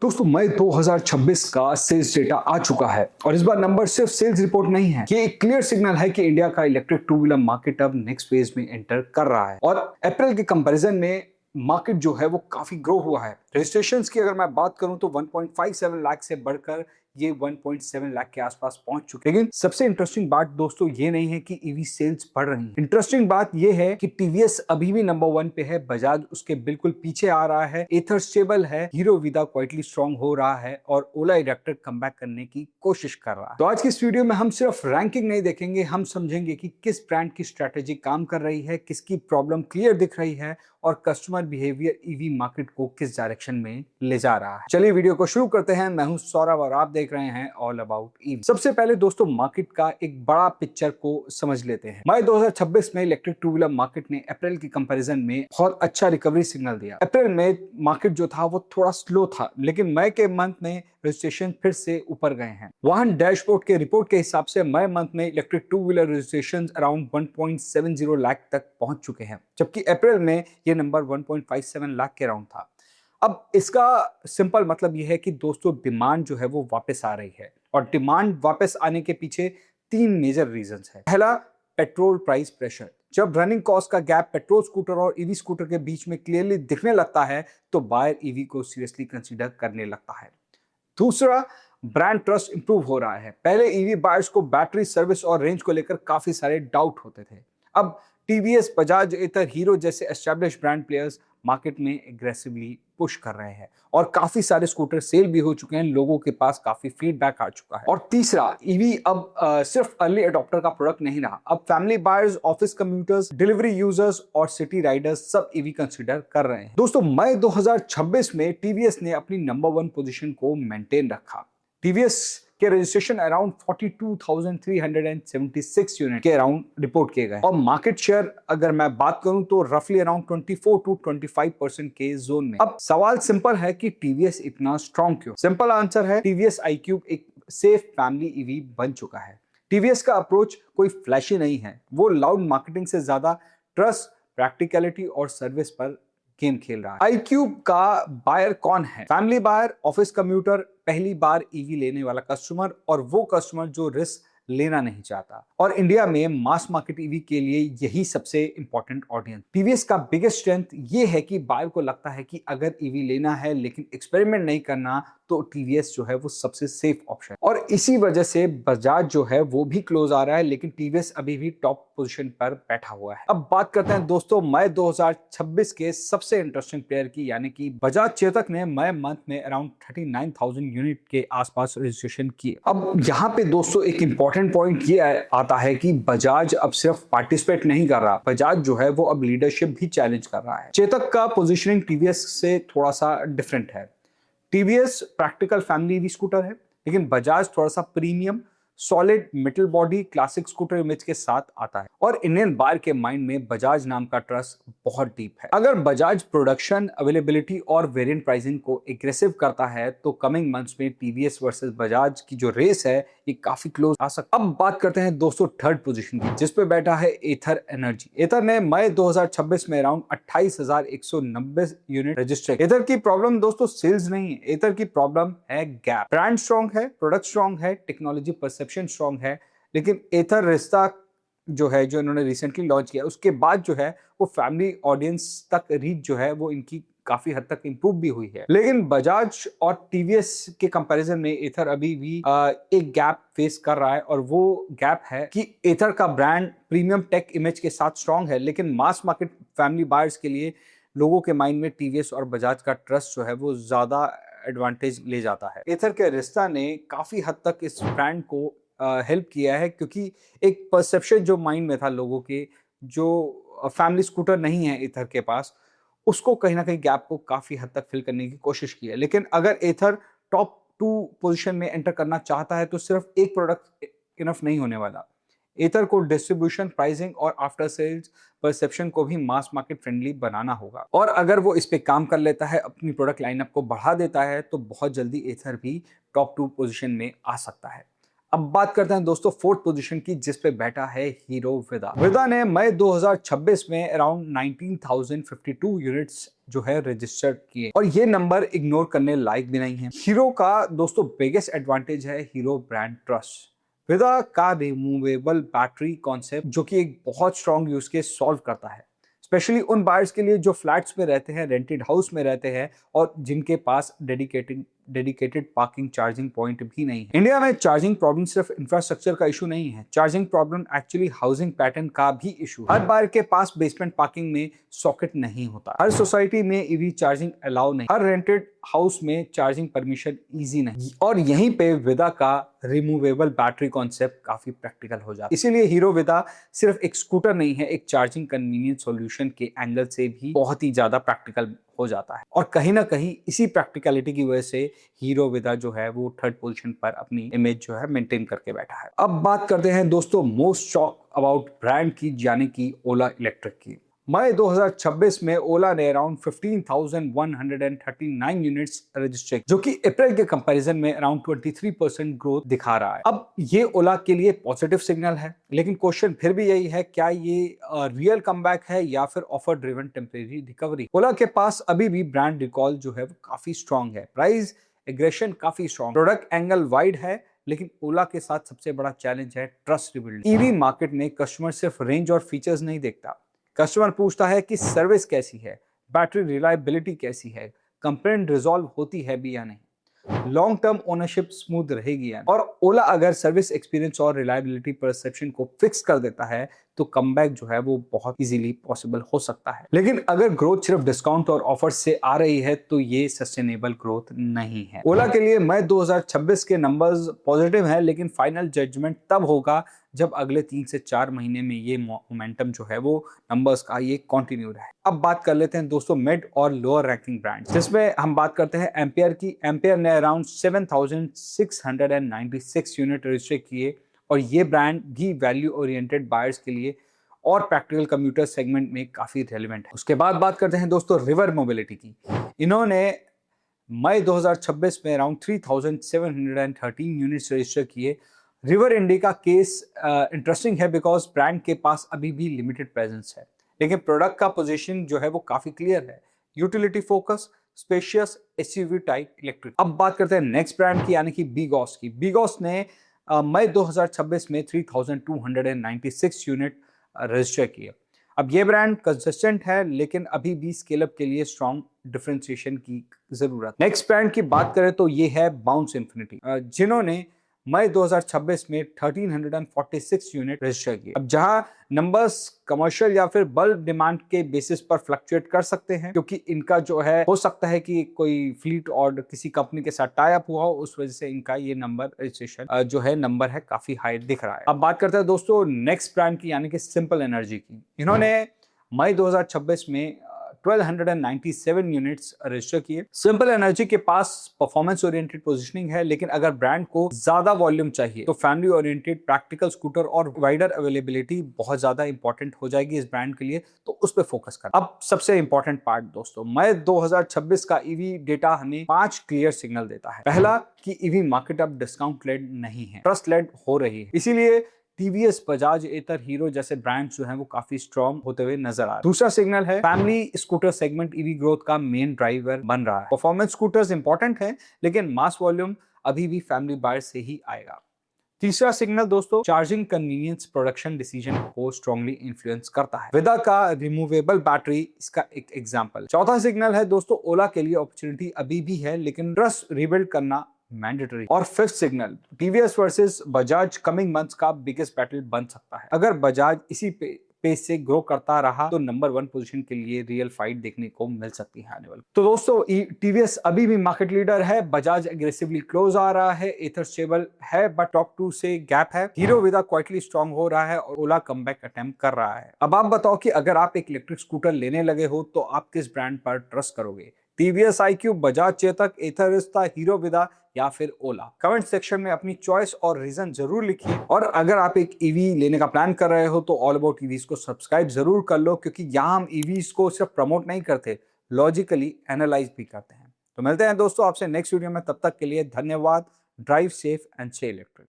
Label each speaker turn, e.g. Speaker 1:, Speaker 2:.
Speaker 1: दोस्तों मई 2026 का sales data आ चुका है और इस बार नंबर सिर्फ सेल्स रिपोर्ट नहीं है। ये एक क्लियर सिग्नल है कि इंडिया का इलेक्ट्रिक टू व्हीलर मार्केट अब नेक्स्ट फेज में एंटर कर रहा है और अप्रैल के कंपैरिजन में मार्केट जो है वो काफी ग्रो हुआ है। रजिस्ट्रेशंस की अगर मैं बात करूं तो 1.57 लाख से बढ़कर ये 1.7 लाख के आसपास पहुंच चुके हैं। लेकिन सबसे इंटरेस्टिंग बात दोस्तों ये नहीं है कि ईवी सेल्स बढ़ रही हैं। इंटरेस्टिंग बात ये है कि टीवीएस अभी भी नंबर 1 पे है, बजाज उसके बिल्कुल पीछे आ रहा है, एथर स्टेबल है, हीरो विदा क्वाइटली स्ट्रांग हो रहा है और ओला इलेक्ट्रिक कमबैक करने की कोशिश कर रहा है। तो आज की इस वीडियो में हम सिर्फ रैंकिंग नहीं देखेंगे, हम समझेंगे कि किस ब्रांड की स्ट्रेटेजी काम कर रही है, किसकी प्रॉब्लम क्लियर दिख रही है और कस्टमर बिहेवियर ईवी मार्केट को किस डायरेक्शन में ले जा रहा है। चलिए वीडियो को शुरू करते हैं। मैं हूं सौरभ और आप देख रहे हैं ऑल अबाउट ईवी। सबसे पहले दोस्तों मार्केट का एक बड़ा पिक्चर को समझ लेते हैं। मई 2026 में इलेक्ट्रिक टू व्हीलर मार्केट ने अप्रैल के कंपैरिजन में बहुत अच्छा रिकवरी सिग्नल दिया। अप्रैल में मार्केट जो था वो थोड़ा स्लो था, लेकिन मई के मंथ में रजिस्ट्रेशन फिर से ऊपर गए हैं। वाहन डैशबोर्ड के रिपोर्ट के हिसाब से मई मंथ में electric two wheeler registration around 1.70 lakh तक पहुंच चुके हैं, जबकि अप्रैल में ये नंबर 1.57 लाख के अराउंड था। अब इसका सिंपल मतलब यह है कि दोस्तों डिमांड जो है वो वापस आ रही है और डिमांड वापस आने के पीछे 3 मेजर रीजंस है। पहला, पेट्रोल प्राइस प्रेशर। जब रनिंग कॉस्ट का गैप पेट्रोल स्कूटर और ईवी स्कूटर के बीच में क्लियरली दिखने लगता है तो बायर ईवी को सीरियसली कंसीडर करने लगता है। दूसरा, ब्रांड ट्रस्ट इंप्रूव हो रहा है। पहले ईवी बायर्स को बैटरी, सर्विस और रेंज को लेकर काफी सारे डाउट होते थे। अब टीवीएस, बजाज, एथर, हीरो जैसे एस्टैब्लिश ब्रांड प्लेयर्स मार्केट में एग्रेसिवली पुश कर रहे हैं और काफी सारे स्कूटर सेल भी हो चुके हैं, लोगों के पास काफी फीडबैक आ चुका है। और तीसरा, ईवी अब सिर्फ अर्ली अडॉप्टर का प्रोडक्ट नहीं रहा। अब family buyers, office commuters, delivery users और सिटी राइडर्स सब ईवी कंसीडर कर रहे हैं। दोस्तों मई 2026 में टीवीएस ने अपनी नंबर 1 पोजीशन को मेंटेन रखा। टीवीएस के रजिस्ट्रेशन अराउंड 42,376 यूनिट के अराउंड रिपोर्ट किए गए और मार्केट शेयर अगर मैं बात करूं तो रफली अराउंड 24 to 25% के जोन में। अब सवाल सिंपल है कि टीवीएस इतना स्ट्रॉन्ग क्यों? सिंपल आंसर है, टीवीएस iQube एक सेफ फैमिली ईवी बन चुका है। टीवीएस का अप्रोच कोई फ्लैशी नहीं है, वो लाउड मार्केटिंग से ज्यादा ट्रस्ट, प्रैक्टिकलिटी और सर्विस पर गेम खेल रहा है। iQube का बायर कौन है? फैमिली बायर, ऑफिस कम्यूटर, पहली बार ईवी लेने वाला कस्टमर और वो कस्टमर जो रिस्क लेना नहीं चाहता। और इंडिया में मास मार्केट ईवी के लिए यही सबसे इंपॉर्टेंट ऑडियंस। टीवीएस का बिगेस्ट स्ट्रेंथ ये है कि बायर को लगता है कि अगर ईवी लेना है लेकिन एक्सपेरिमेंट नहीं करना तो टीवीएस जो है वो सबसे सेफ ऑप्शन। और इसी वजह से बजाज जो है वो भी क्लोज आ रहा है, लेकिन टीवीएस अभी भी टॉप पोजीशन पर बैठा हुआ है। अब बात करते हैं दोस्तों मई 2026 के सबसे इंटरेस्टिंग प्लेयर की, यानी कि बजाज चेतक ने मई मंथ में अराउंड 39,000 यूनिट के आसपास रजिस्ट्रेशन किए। अब यहाँ पे दोस्तों एक इंपॉर्टेंट पॉइंट ये आता है कि बजाज अब सिर्फ पार्टिसिपेट नहीं कर रहा, बजाज जो है वो अब लीडरशिप भी चैलेंज कर रहा है। चेतक का पोजीशनिंग टीवीएस से थोड़ा सा डिफरेंट है। TVS practical family EV scooter है, लेकिन बजाज थोड़ा सा premium, solid metal body classic scooter image के साथ आता है और इंडियन बायर के माइंड में बजाज नाम का ट्रस्ट बहुत डीप है। अगर बजाज प्रोडक्शन, अवेलेबिलिटी और वेरिएंट प्राइसिंग को एग्रेसिव करता है तो कमिंग मंथ्स में टीवीएस वर्सेस बजाज की जो रेस है ये काफी क्लोज आ सकता है। अब बात करते हैं दोस्तों थर्ड पोजीशन की, जिस पे बैठा है एथर एनर्जी। एथर ने मई 2026 में अराउंड 28,190 यूनिट रजिस्टर। एथर की प्रॉब्लम दोस्तों सेल्स नहीं है, एथर की प्रॉब्लम है गैप। ब्रांड स्ट्रॉन्ग है, प्रोडक्ट स्ट्रॉन्ग है, टेक्नोलॉजी परसेप्शन स्ट्रॉन्ग है, लेकिन एथर रिश्ता जो है जो इन्होंने रिसेंटली लॉन्च किया उसके बाद जो है वो फैमिली ऑडियंस तक रीच जो है वो इनकी काफी हद तक इंप्रूव भी हुई है। लेकिन बजाज और टीवीएस के कंपैरिजन में एथर अभी भी एक गैप फेस कर रहा है और वो गैप है कि एथर का ब्रांड प्रीमियम टेक इमेज के साथ स्ट्रॉन्ग है, लेकिन मास मार्केट फैमिली बायर्स के लिए लोगों के माइंड में टीवीएस और बजाज का ट्रस्ट जो है वो ज्यादा एडवांटेज ले जाता है। एथर के रिश्ता ने काफी हद तक इस ब्रांड को हेल्प किया है, क्योंकि एक परसेप्शन जो माइंड में था लोगों के, जो फैमिली स्कूटर नहीं है एथर के पास, उसको कहीं ना कहीं गैप को काफी हद तक फिल करने की कोशिश की है। लेकिन अगर एथर टॉप 2 पोजीशन में एंटर करना चाहता है तो सिर्फ एक प्रोडक्ट इनफ नहीं होने वाला। एथर को डिस्ट्रीब्यूशन, प्राइसिंग और आफ्टर सेल्स परसेप्शन को भी मास मार्केट फ्रेंडली बनाना होगा। और अगर वो इस पे काम कर लेता है, अपनी प्रोडक्ट लाइनअप को बढ़ा देता है, तो बहुत जल्दी एथर भी टॉप 2 पोजीशन में आ सकता है। अब बात करते हैं दोस्तों फोर्थ पोजीशन की, जिस पे बैठा है हीरो विदा। विदा ने मई 2026 में अराउंड 19,052 यूनिट्स जो है रजिस्टर किए, और ये नंबर इग्नोर करने लायक भी नहीं है। हीरो का दोस्तों बिगेस्ट एडवांटेज है हीरो ब्रांड ट्रस्ट। विदा का रिमूवेबल बैटरी कॉन्सेप्ट जो कि एक बहुत स्ट्रॉन्ग यूज केस सॉल्व करता है, स्पेशली उन बायर्स के लिए जो फ्लैट्स में रहते हैं, रेंटेड हाउस में रहते हैं, और जिनके पास डेडिकेटेड पार्किंग चार्जिंग पॉइंट भी नहीं है। इंडिया में चार्जिंग प्रॉब्लम सिर्फ इंफ्रास्ट्रक्चर का इशू नहीं है, charging problem actually housing pattern का भी इशू है। हर बायर के पास बेसमेंट पार्किंग में सॉकेट नहीं होता, हर सोसाइटी में ईवी चार्जिंग अलाउ नहीं, हर रेंटेड हाउस में चार्जिंग परमिशन इजी नहीं, और यहीं पे विदा का रिमूवेबल बैटरी कॉन्सेप्ट काफी प्रैक्टिकल हो जाता है। इसीलिए हीरो विदा सिर्फ एक स्कूटर नहीं है, एक चार्जिंग कन्वीनियंस सॉल्यूशन के एंगल से भी बहुत ही ज्यादा प्रैक्टिकल हो जाता है। और कहीं ना कहीं इसी प्रैक्टिकलिटी की वजह से हीरो विदा जो है वो थर्ड पोजीशन पर अपनी इमेज जो है मेंटेन करके बैठा है। अब बात करते हैं दोस्तों मोस्ट शॉक अबाउट ब्रांड की, यानी कि ओला इलेक्ट्रिक की। मई 2026 में ओला ने अराउंड 15,139 यूनिट्स रजिस्टर, जो कि अप्रैल के कंपैरिजन में अराउंड 23% ग्रोथ दिखा रहा है। अब ये ओला के लिए पॉजिटिव सिग्नल है, लेकिन क्वेश्चन फिर भी यही है, क्या ये रियल कमबैक है या फिर ऑफर ड्रिवन टेम्परेरी रिकवरी। ओला के पास अभी भी ब्रांड रिकॉल जो है वो काफी स्ट्रॉन्ग है, प्राइस एग्रेशन काफी स्ट्रॉन्ग, प्रोडक्ट एंगल वाइड है, लेकिन ओला के साथ सबसे बड़ा चैलेंज है ट्रस्ट रिबिल्डिंग। ईवी मार्केट में कस्टमर सिर्फ रेंज और फीचर्स नहीं देखता, कस्टमर पूछता है कि सर्विस कैसी है, बैटरी रिलायबिलिटी कैसी है, कंप्लेंट रिजॉल्व होती है भी या नहीं, लॉन्ग टर्म ओनरशिप स्मूथ रहेगी या नहीं। और ओला अगर सर्विस एक्सपीरियंस और रिलायबिलिटी परसेप्शन को फिक्स कर देता है तो कमबैक जो है वो बहुत इजीली पॉसिबल हो सकता है। लेकिन अगर ग्रोथ सिर्फ डिस्काउंट और ऑफर से आ रही है तो ये सस्टेनेबल ग्रोथ नहीं है। ओला के लिए मई 2026 के नंबर्स पॉजिटिव है, लेकिन फाइनल जजमेंट तब होगा जब अगले 3 से 4 महीने में ये मोमेंटम जो है वो नंबर्स का ये कंटिन्यू रहे। अब बात कर लेते हैं दोस्तों मिड और लोअर रैंकिंग ब्रांड्स, जिसमें हम बात करते हैं एम्पियर की। एम्पियर ने अराउंड 7,696 यूनिट रजिस्टर किए, और ये ब्रांड भी वैल्यू ओरिएंटेड बायर्स के लिए और प्रैक्टिकल कम्यूटर सेगमेंट में काफी रेलेवेंट है। उसके बाद बात करते हैं दोस्तों रिवर मोबिलिटी की। इन्होंने मई 2026 में अराउंड 3,713 यूनिट्स रजिस्टर किए। रिवर इंडी का केस इंटरेस्टिंग है बिकॉज ब्रांड के पास अभी भी लिमिटेड प्रेजेंस है, लेकिन प्रोडक्ट का पोजीशन जो है वो काफी क्लियर है, utility focus, spacious SUV type electric. अब बात करते हैं नेक्स्ट ब्रांड की, यानी कि बीगॉस की। बीगॉस ने मई 2026 में 3,296 यूनिट रजिस्टर किए। अब ये ब्रांड कंसिस्टेंट है, लेकिन अभी भी स्केल अप के लिए स्ट्रॉन्ग डिफरेंशिएशन की जरूरत। नेक्स्ट ब्रांड की बात करें तो ये है बाउंस इंफिनिटी, जिन्होंने मई 2026 में 1346 यूनिट रजिस्टर किए। अब जहां नंबर्स कमर्शियल या फिर बल्क डिमांड के बेसिस पर फ्लक्चुएट कर सकते हैं, क्योंकि इनका जो है हो सकता है कि कोई फ्लीट और किसी कंपनी के साथ टाई अप हुआ हो, उस वजह से इनका ये नंबर रजिस्ट्रेशन जो है नंबर है काफी हाई दिख रहा है। अब बात करते हैं दोस्तों नेक्स्ट ब्रांड की, यानी कि सिंपल एनर्जी की। इन्होंने मई 2026 में 1297 यूनिट्स रजिस्टर किए। सिंपल एनर्जी के पास परफॉर्मेंस ओरिएंटेड पोजीशनिंग है, लेकिन अगर ब्रांड को ज्यादा वॉल्यूम चाहिए तो फैमिली ओरिएंटेड प्रैक्टिकल स्कूटर और वाइडर अवेलेबिलिटी बहुत ज्यादा इंपॉर्टेंट हो जाएगी इस ब्रांड के लिए, तो उस पर फोकस कर। अब सबसे इंपॉर्टेंट पार्ट दोस्तों, मई 2026 का ईवी डेटा हमें 5 क्लियर सिग्नल देता है। पहला कि ईवी मार्केट अब डिस्काउंट लेड नहीं है, ट्रस्ट लेड हो रही है, इसीलिए टीवीएस, बजाज, एथर, हीरो जैसे ब्रांड्स जो हैं वो काफी स्ट्रॉन्ग होते हुए नजर आ रहे हैं। दूसरा सिग्नल है family scooter segment EV growth का मेन ड्राइवर बन रहा है। परफॉर्मेंस स्कूटर्स इंपॉर्टेंट है, लेकिन मास वॉल्यूम अभी भी फैमिली बायर से ही आएगा। तीसरा सिग्नल दोस्तों, चार्जिंग कन्वीनियंस प्रोडक्शन डिसीजन को स्ट्रांगली इन्फ्लुएंस करता है। विदा का रिमूवेबल बैटरी इसका एक एग्जांपल। चौथा सिग्नल है दोस्तों, ओला के लिए अपॉर्चुनिटी अभी भी है, लेकिन ट्रस्ट रिबिल्ड करना मैंडेटरी। और fifth signal, TVS versus Bajaj coming months का बिगेस्ट बैटल बन सकता है। अगर बजाज इसी पेस से ग्रो करता रहा तो नंबर 1 पोजीशन के लिए रियल फाइट देखने को मिल सकती है आने वाले। तो दोस्तों टीवीएस अभी भी मार्केट लीडर है, बजाज एग्रेसिवली क्लोज आ रहा है, एथर स्टेबल है बट टॉप 2 से गैप है, हीरो विदा क्वाइटली स्ट्रांग हो रहा है, और ओला कमबैक अटेम्प्ट कर रहा है। अब आप बताओ कि अगर आप एक इलेक्ट्रिक स्कूटर लेने लगे हो तो आप किस ब्रांड पर ट्रस्ट करोगे? टीवीएस आईक्यू, बजाज चेतक, एथर रिश्ता, हीरो विदा या फिर ओला? कमेंट सेक्शन में अपनी चॉइस और रीजन जरूर लिखिए। और अगर आप एक ईवी लेने का प्लान कर रहे हो तो ऑल अबाउट ईवीज को सब्सक्राइब जरूर कर लो, क्योंकि यहाँ हम ईवीज को सिर्फ प्रमोट नहीं करते, लॉजिकली एनालाइज भी करते हैं। तो मिलते हैं दोस्तों आपसे नेक्स्ट वीडियो में, तब तक के लिए धन्यवाद। Drive safe and stay electric.